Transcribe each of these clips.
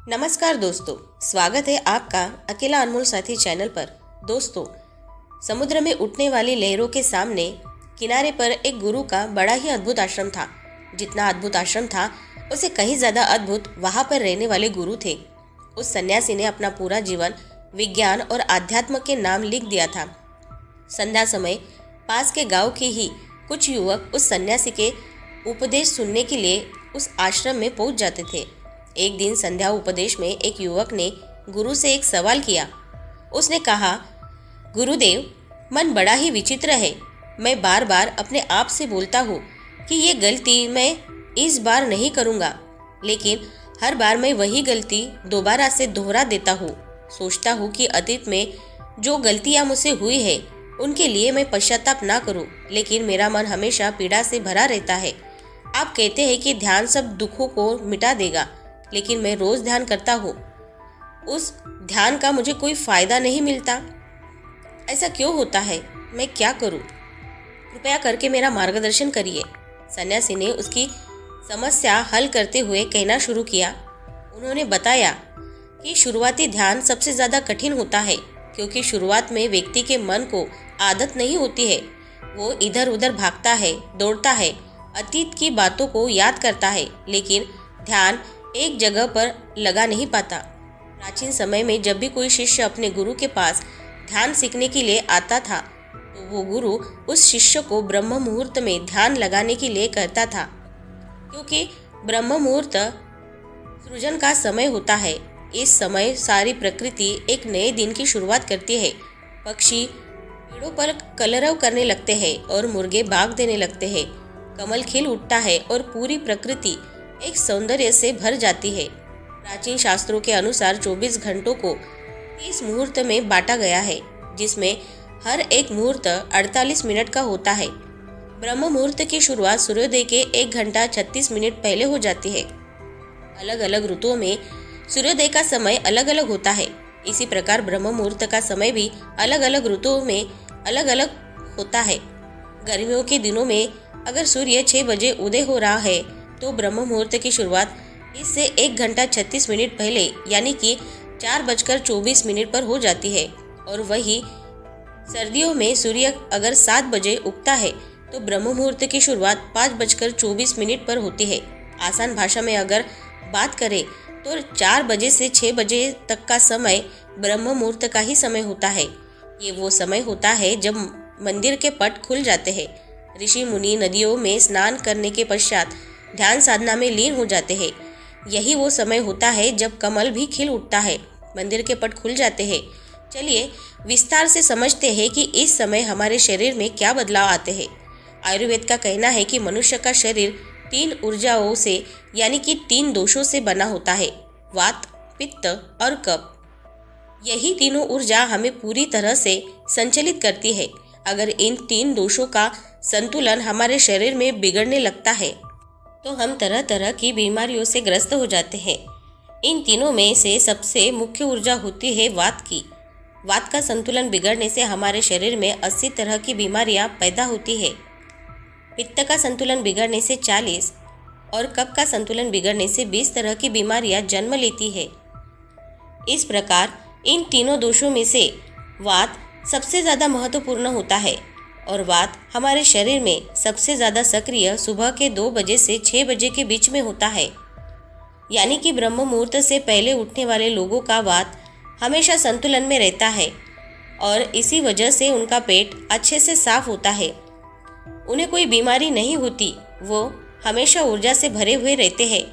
नमस्कार दोस्तों, स्वागत है आपका अकेला अनमोल साथी चैनल पर। दोस्तों, समुद्र में उठने वाली लहरों के सामने किनारे पर एक गुरु का बड़ा ही अद्भुत आश्रम था। जितना अद्भुत आश्रम था उससे कहीं ज़्यादा अद्भुत वहाँ पर रहने वाले गुरु थे। उस सन्यासी ने अपना पूरा जीवन विज्ञान और आध्यात्म के नाम लिख दिया था। संध्या समय पास के गांव के ही कुछ युवक उस सन्यासी के उपदेश सुनने के लिए उस आश्रम में पहुंच जाते थे। एक दिन संध्या उपदेश में एक युवक ने गुरु से एक सवाल किया। उसने कहा, गुरुदेव, मन बड़ा ही विचित्र है। मैं बार बार अपने आप से बोलता हूँ कि ये गलती मैं इस बार नहीं करूँगा, लेकिन हर बार मैं वही गलती दोबारा से दोहरा देता हूँ। सोचता हूँ कि अतीत में जो गलतियाँ मुझसे हुई है उनके लिए मैं पश्चाताप ना करूँ, लेकिन मेरा मन हमेशा पीड़ा से भरा रहता है। आप कहते हैं कि ध्यान सब दुखों को मिटा देगा, लेकिन मैं रोज ध्यान करता हूँ, उस ध्यान का मुझे कोई फायदा नहीं मिलता। ऐसा क्यों होता है? मैं क्या करूँ? कृपया करके मेरा मार्गदर्शन करिए। सन्यासी ने उसकी समस्या हल करते हुए कहना शुरू किया। उन्होंने बताया कि शुरुआती ध्यान सबसे ज़्यादा कठिन होता है, क्योंकि शुरुआत में व्यक्ति के मन को आदत नहीं होती है। वो इधर उधर भागता है, दौड़ता है, अतीत की बातों को याद करता है, लेकिन ध्यान एक जगह पर लगा नहीं पाता। प्राचीन समय में जब भी कोई शिष्य अपने गुरु के पास ध्यान सीखने के लिए आता था, तो वो गुरु उस शिष्य को ब्रह्म मुहूर्त में ध्यान लगाने के लिए कहता था, क्योंकि ब्रह्म मुहूर्त सृजन का समय होता है। इस समय सारी प्रकृति एक नए दिन की शुरुआत करती है। पक्षी पेड़ों पर कलरव करने लगते हैं और मुर्गे भाग देने लगते हैं। कमल खिल उठता है और पूरी प्रकृति एक सौंदर्य से भर जाती है। प्राचीन शास्त्रों के अनुसार 24 घंटों को 30 मुहूर्त में बांटा गया है, जिसमें हर एक मुहूर्त 48 मिनट का होता है। ब्रह्म मुहूर्त की शुरुआत सूर्योदय के 1 घंटा 36 मिनट पहले हो जाती है। अलग अलग ऋतुओं में सूर्योदय का समय अलग अलग होता है। इसी प्रकार ब्रह्म मुहूर्त का समय भी अलग अलग ऋतुओं में अलग अलग होता है। गर्मियों के दिनों में अगर सूर्य 6 बजे उदय हो रहा है तो ब्रह्म मुहूर्त की शुरुआत इससे 1 घंटा 36 मिनट पहले यानी कि 4:24 पर हो जाती है। और वही सर्दियों में सूर्य अगर 7 बजे उगता है तो ब्रह्म मुहूर्त की शुरुआत 5:24 पर होती है। आसान भाषा में अगर बात करें तो 4 बजे से 6 बजे तक का समय ब्रह्म मुहूर्त का ही समय होता है। ये वो समय होता है जब मंदिर के पट खुल जाते हैं, ऋषि मुनि नदियों में स्नान करने के पश्चात ध्यान साधना में लीन हो जाते हैं। यही वो समय होता है जब कमल भी खिल उठता है, मंदिर के पट खुल जाते हैं। चलिए विस्तार से समझते हैं कि इस समय हमारे शरीर में क्या बदलाव आते हैं। आयुर्वेद का कहना है कि मनुष्य का शरीर 3 ऊर्जाओं से यानी कि 3 दोषों से बना होता है, वात, पित्त और कफ। यही तीनों ऊर्जा हमें पूरी तरह से संचालित करती है। अगर इन 3 दोषों का संतुलन हमारे शरीर में बिगड़ने लगता है तो हम तरह तरह की बीमारियों से ग्रस्त हो जाते हैं। इन तीनों में से सबसे मुख्य ऊर्जा होती है वात की। वात का संतुलन बिगड़ने से हमारे शरीर में 80 तरह की बीमारियां पैदा होती है। पित्त का संतुलन बिगड़ने से 40 और कफ का संतुलन बिगड़ने से 20 तरह की बीमारियां जन्म लेती है। इस प्रकार इन तीनों दोषों में से वात सबसे ज़्यादा महत्वपूर्ण होता है और वात हमारे शरीर में सबसे ज़्यादा सक्रिय सुबह के 2 बजे से 6 बजे के बीच में होता है। यानी कि ब्रह्म मुहूर्त से पहले उठने वाले लोगों का वात हमेशा संतुलन में रहता है और इसी वजह से उनका पेट अच्छे से साफ होता है। उन्हें कोई बीमारी नहीं होती, वो हमेशा ऊर्जा से भरे हुए रहते हैं।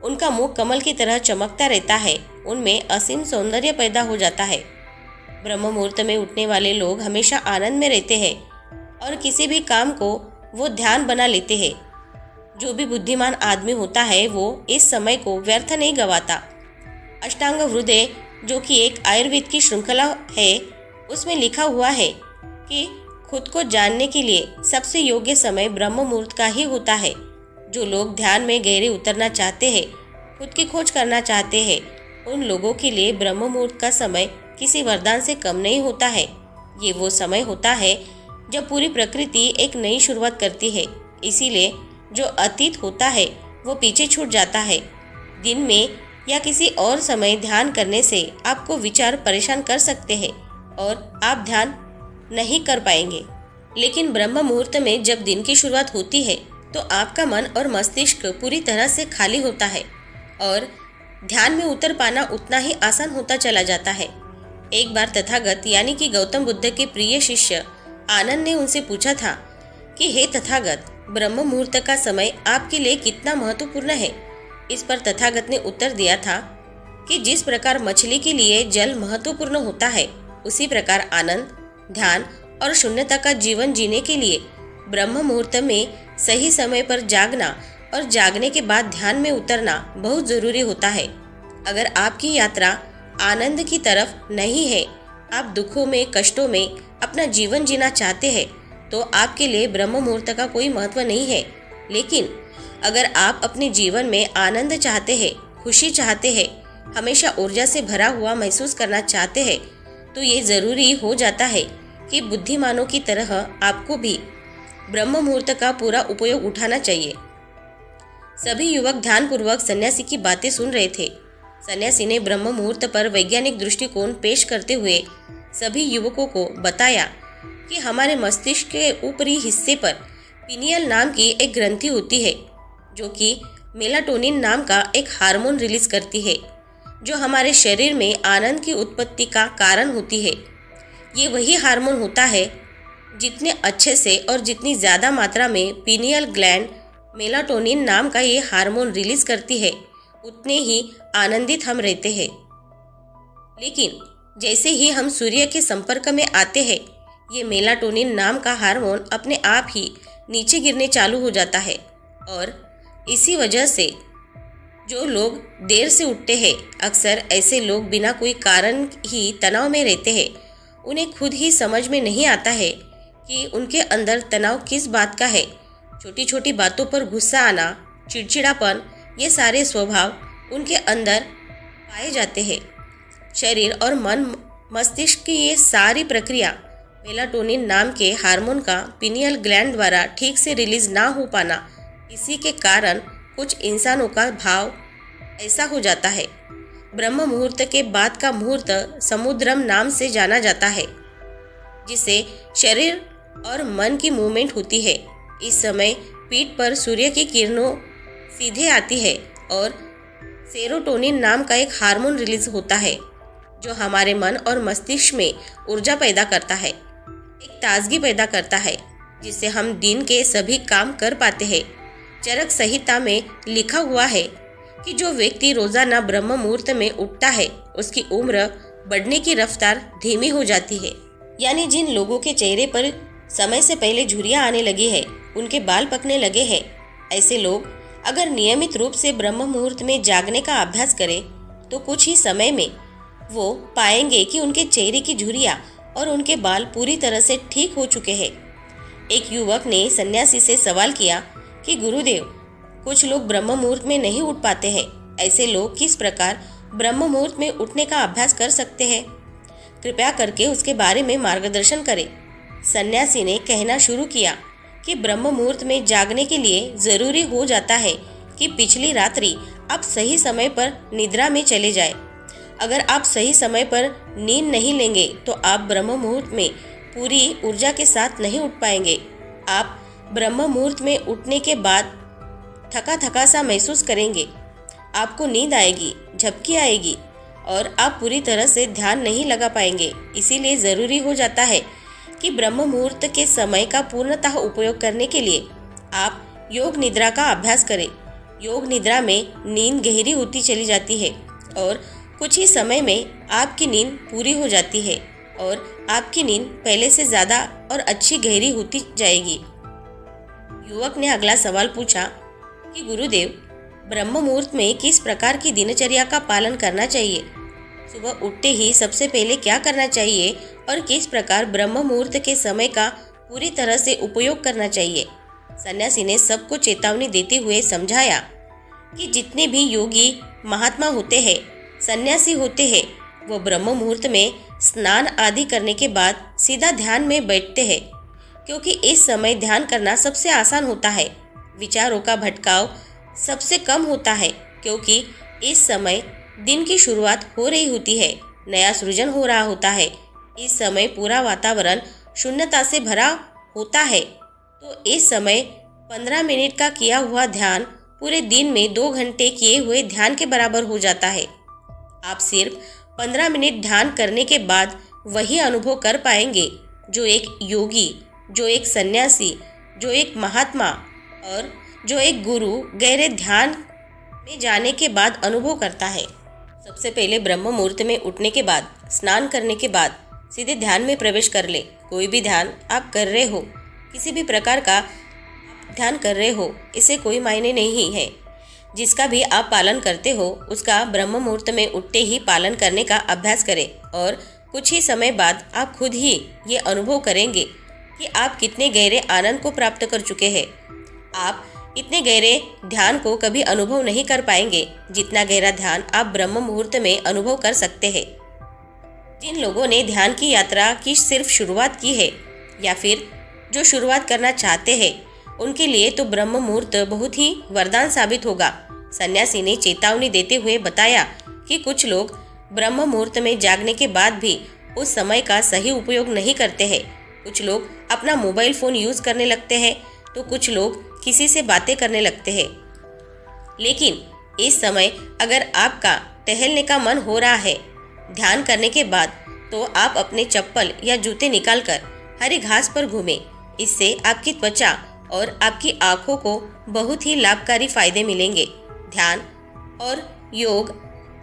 उनका मुख कमल की तरह चमकता रहता है, उनमें असीम सौंदर्य पैदा हो जाता है। ब्रह्म मुहूर्त में उठने वाले लोग हमेशा आनंद में रहते हैं और किसी भी काम को वो ध्यान बना लेते हैं। जो भी बुद्धिमान आदमी होता है वो इस समय को व्यर्थ नहीं गवाता। अष्टांग हृदय, जो कि एक आयुर्वेद की श्रृंखला है, उसमें लिखा हुआ है कि खुद को जानने के लिए सबसे योग्य समय ब्रह्म मुहूर्त का ही होता है। जो लोग ध्यान में गहरे उतरना चाहते हैं, खुद की खोज करना चाहते हैं, उन लोगों के लिए ब्रह्म मुहूर्त का समय किसी वरदान से कम नहीं होता है। ये वो समय होता है जब पूरी प्रकृति एक नई शुरुआत करती है। इसीलिए जो अतीत होता है वो पीछे छूट जाता है। दिन में या किसी और समय ध्यान करने से आपको विचार परेशान कर सकते हैं और आप ध्यान नहीं कर पाएंगे। लेकिन ब्रह्म मुहूर्त में जब दिन की शुरुआत होती है तो आपका मन और मस्तिष्क पूरी तरह से खाली होता है और ध्यान में उतर पाना उतना ही आसान होता चला जाता है। एक बार तथागत यानी कि गौतम बुद्ध के प्रिय शिष्य आनंद ने उनसे पूछा था कि हे तथागत, ब्रह्म मुहूर्त का समय आपके लिए कितना महत्वपूर्ण है। इस पर तथागत ने उत्तर दिया था कि जिस प्रकार मछली के लिए जल महत्वपूर्ण होता है, उसी प्रकार आनंद, ध्यान और शून्यता का जीवन जीने के लिए ब्रह्म मुहूर्त में सही समय पर जागना और जागने के बाद ध्यान में उतरना बहुत जरूरी होता है। अगर आपकी यात्रा आनंद की तरफ नहीं है, आप दुखों में, कष्टों में अपना जीवन जीना चाहते हैं, तो आपके लिए ब्रह्म मुहूर्त का कोई महत्व नहीं है। लेकिन अगर आप अपने जीवन में आनंद चाहते हैं, खुशी चाहते हैं, हमेशा ऊर्जा से भरा हुआ महसूस करना चाहते हैं, तो ये ज़रूरी हो जाता है कि बुद्धिमानों की तरह आपको भी ब्रह्म मुहूर्त का पूरा उपयोग उठाना चाहिए। सभी युवक ध्यानपूर्वक सन्यासी की बातें सुन रहे थे। सन्यासी ने ब्रह्म मुहूर्त पर वैज्ञानिक दृष्टिकोण पेश करते हुए सभी युवकों को बताया कि हमारे मस्तिष्क के ऊपरी हिस्से पर पीनियल नाम की एक ग्रंथि होती है, जो कि मेलाटोनिन नाम का एक हार्मोन रिलीज करती है, जो हमारे शरीर में आनंद की उत्पत्ति का कारण होती है। ये वही हार्मोन होता है जितने अच्छे से और जितनी ज़्यादा मात्रा में पीनियल ग्लैंड मेलाटोनिन नाम का ये हार्मोन रिलीज करती है, उतने ही आनंदित हम रहते हैं। लेकिन जैसे ही हम सूर्य के संपर्क में आते हैं, ये मेलाटोनिन नाम का हार्मोन अपने आप ही नीचे गिरने चालू हो जाता है और इसी वजह से जो लोग देर से उठते हैं, अक्सर ऐसे लोग बिना कोई कारण ही तनाव में रहते हैं। उन्हें खुद ही समझ में नहीं आता है कि उनके अंदर तनाव किस बात का है। छोटी छोटी बातों पर गुस्सा आना, चिड़चिड़ापन, ये सारे स्वभाव उनके अंदर पाए जाते हैं। शरीर और मन, मस्तिष्क की ये सारी प्रक्रिया मेलाटोनिन नाम के हार्मोन का पीनियल ग्लैंड द्वारा ठीक से रिलीज ना हो पाना, इसी के कारण कुछ इंसानों का भाव ऐसा हो जाता है। ब्रह्म मुहूर्त के बाद का मुहूर्त समुद्रम नाम से जाना जाता है, जिससे शरीर और मन की मूवमेंट होती है। इस समय पीठ पर सूर्य की किरणों सीधे आती है और सेरोटोनिन नाम का एक हार्मोन रिलीज होता है, जो हमारे मन और मस्तिष्क में ऊर्जा पैदा करता है, एक ताजगी पैदा करता है, जिससे हम दिन के सभी काम कर पाते हैं। चरक संहिता में लिखा हुआ है कि जो व्यक्ति रोजाना ब्रह्म मुहूर्त में उठता है, उसकी उम्र बढ़ने की रफ्तार धीमी हो जाती है। यानी जिन लोगों के चेहरे पर समय से पहले झुर्रियाँ आने लगी है, उनके बाल पकने लगे हैं, ऐसे लोग अगर नियमित रूप से ब्रह्म मुहूर्त में जागने का अभ्यास करें, तो कुछ ही समय में वो पाएंगे कि उनके चेहरे की झुर्रियाँ और उनके बाल पूरी तरह से ठीक हो चुके हैं। एक युवक ने सन्यासी से सवाल किया कि गुरुदेव, कुछ लोग ब्रह्म मुहूर्त में नहीं उठ पाते हैं, ऐसे लोग किस प्रकार ब्रह्म मुहूर्त में उठने का अभ्यास कर सकते हैं? कृपया करके उसके बारे में मार्गदर्शन करें। सन्यासी ने कहना शुरू किया कि ब्रह्म मुहूर्त में जागने के लिए ज़रूरी हो जाता है कि पिछली रात्रि आप सही समय पर निद्रा में चले जाए। अगर आप सही समय पर नींद नहीं लेंगे तो आप ब्रह्म मुहूर्त में पूरी ऊर्जा के साथ नहीं उठ पाएंगे। आप ब्रह्म मुहूर्त में उठने के बाद थका थका सा महसूस करेंगे, आपको नींद आएगी, झपकी आएगी और आप पूरी तरह से ध्यान नहीं लगा पाएंगे। इसीलिए ज़रूरी हो जाता है कि ब्रह्म मुहूर्त के समय का पूर्णतः उपयोग करने के लिए आप योग निद्रा का अभ्यास करें। योग निद्रा में नींद गहरी होती चली जाती है और कुछ ही समय में आपकी नींद पूरी हो जाती है और आपकी नींद पहले से ज़्यादा और अच्छी गहरी होती जाएगी। युवक ने अगला सवाल पूछा कि गुरुदेव, ब्रह्म मुहूर्त में किस प्रकार की दिनचर्या का पालन करना चाहिए? सुबह उठते ही सबसे पहले क्या करना चाहिए और किस प्रकार ब्रह्म मुहूर्त के समय का पूरी तरह से उपयोग करना चाहिए? सन्यासी ने सबको चेतावनी देते हुए समझाया कि जितने भी योगी महात्मा होते हैं, सन्यासी होते हैं, वो ब्रह्म मुहूर्त में स्नान आदि करने के बाद सीधा ध्यान में बैठते हैं, क्योंकि इस समय ध्यान करना सबसे आसान होता है। विचारों का भटकाव सबसे कम होता है, क्योंकि इस समय दिन की शुरुआत हो रही होती है, नया सृजन हो रहा होता है। इस समय पूरा वातावरण शून्यता से भरा होता है। तो इस समय 15 मिनट का किया हुआ ध्यान पूरे दिन में 2 घंटे किए हुए ध्यान के बराबर हो जाता है। आप सिर्फ 15 मिनट ध्यान करने के बाद वही अनुभव कर पाएंगे जो एक योगी, जो एक सन्यासी, जो एक महात्मा और जो एक गुरु गहरे ध्यान में जाने के बाद अनुभव करता है। सबसे पहले ब्रह्म मुहूर्त में उठने के बाद, स्नान करने के बाद सीधे ध्यान में प्रवेश कर ले। कोई भी ध्यान आप कर रहे हो, किसी भी प्रकार का आप ध्यान कर रहे हो, इससे कोई मायने नहीं है। जिसका भी आप पालन करते हो उसका ब्रह्म मुहूर्त में उठते ही पालन करने का अभ्यास करें और कुछ ही समय बाद आप खुद ही ये अनुभव करेंगे कि आप कितने गहरे आनंद को प्राप्त कर चुके हैं। आप इतने गहरे ध्यान को कभी अनुभव नहीं कर पाएंगे जितना गहरा ध्यान आप ब्रह्म मुहूर्त में अनुभव कर सकते हैं। जिन लोगों ने ध्यान की यात्रा की सिर्फ शुरुआत की है या फिर जो शुरुआत करना चाहते हैं, उनके लिए तो ब्रह्म मुहूर्त बहुत ही वरदान साबित होगा। सन्यासी ने चेतावनी देते हुए बताया कि कुछ लोग ब्रह्म मुहूर्त में जागने के बाद भी उस समय का सही उपयोग नहीं करते हैं। कुछ लोग अपना मोबाइल फ़ोन यूज़ करने लगते हैं तो कुछ लोग किसी से बातें करने लगते हैं। लेकिन इस समय अगर आपका टहलने का मन हो रहा है ध्यान करने के बाद, तो आप अपने चप्पल या जूते निकालकर हरी घास पर घूमें। इससे आपकी त्वचा और आपकी आँखों को बहुत ही लाभकारी फायदे मिलेंगे। ध्यान और योग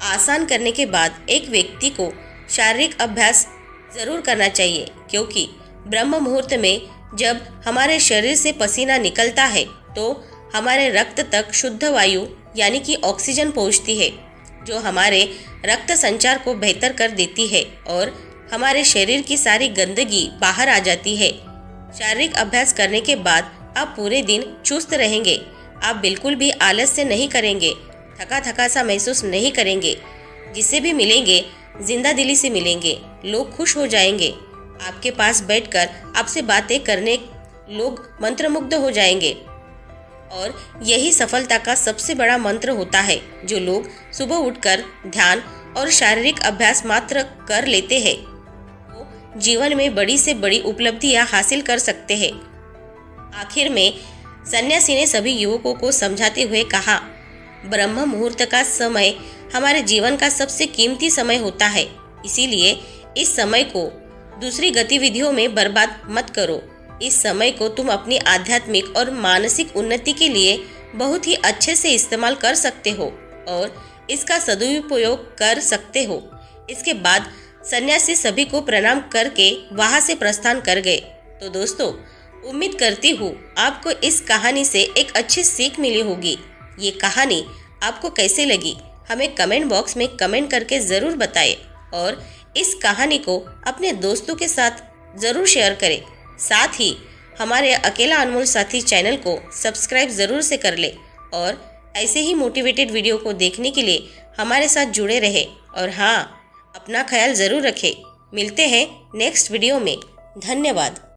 आसान करने के बाद एक व्यक्ति को शारीरिक अभ्यास ज़रूर करना चाहिए, क्योंकि ब्रह्म मुहूर्त में जब हमारे शरीर से पसीना निकलता है तो हमारे रक्त तक शुद्ध वायु यानी कि ऑक्सीजन पहुंचती है, जो हमारे रक्त संचार को बेहतर कर देती है और हमारे शरीर की सारी गंदगी बाहर आ जाती है। शारीरिक अभ्यास करने के बाद आप पूरे दिन चुस्त रहेंगे। आप बिल्कुल भी आलस से नहीं करेंगे, थका थका सा महसूस नहीं करेंगे। जिससे भी मिलेंगे जिंदा दिली से मिलेंगे, लोग खुश हो जाएंगे। आपके पास बैठकर आपसे बातें करने लोग मंत्रमुग्ध हो जाएंगे। और यही सफलता का सबसे बड़ा मंत्र होता है। जो लोग सुबह उठकर ध्यान और शारीरिक अभ्यास मात्र कर लेते हैं वो जीवन में बड़ी से बड़ी उपलब्धियां हासिल कर सकते हैं। आखिर में सन्यासी ने सभी युवकों को समझाते हुए कहा, ब्रह्म मुहूर्त का समय हमारे जीवन का सबसे कीमती समय होता है। इसीलिए इस समय को दूसरी गतिविधियों में बर्बाद मत करो। इस समय को तुम अपनी आध्यात्मिक और मानसिक उन्नति के लिए बहुत ही अच्छे से इस्तेमाल कर सकते हो और इसका सदुपयोग कर सकते हो। इसके बाद सन्यासी सभी को प्रणाम करके वहां से प्रस्थान कर गए। तो दोस्तों, उम्मीद करती हूँ आपको इस कहानी से एक अच्छी सीख मिली होगी। ये कहानी आपको कैसे लगी हमें कमेंट बॉक्स में कमेंट करके ज़रूर बताएं और इस कहानी को अपने दोस्तों के साथ ज़रूर शेयर करें। साथ ही हमारे अकेला अनमोल साथी चैनल को सब्सक्राइब ज़रूर से कर ले और ऐसे ही मोटिवेटेड वीडियो को देखने के लिए हमारे साथ जुड़े रहे। और हाँ, अपना ख्याल ज़रूर रखें। मिलते हैं नेक्स्ट वीडियो में। धन्यवाद।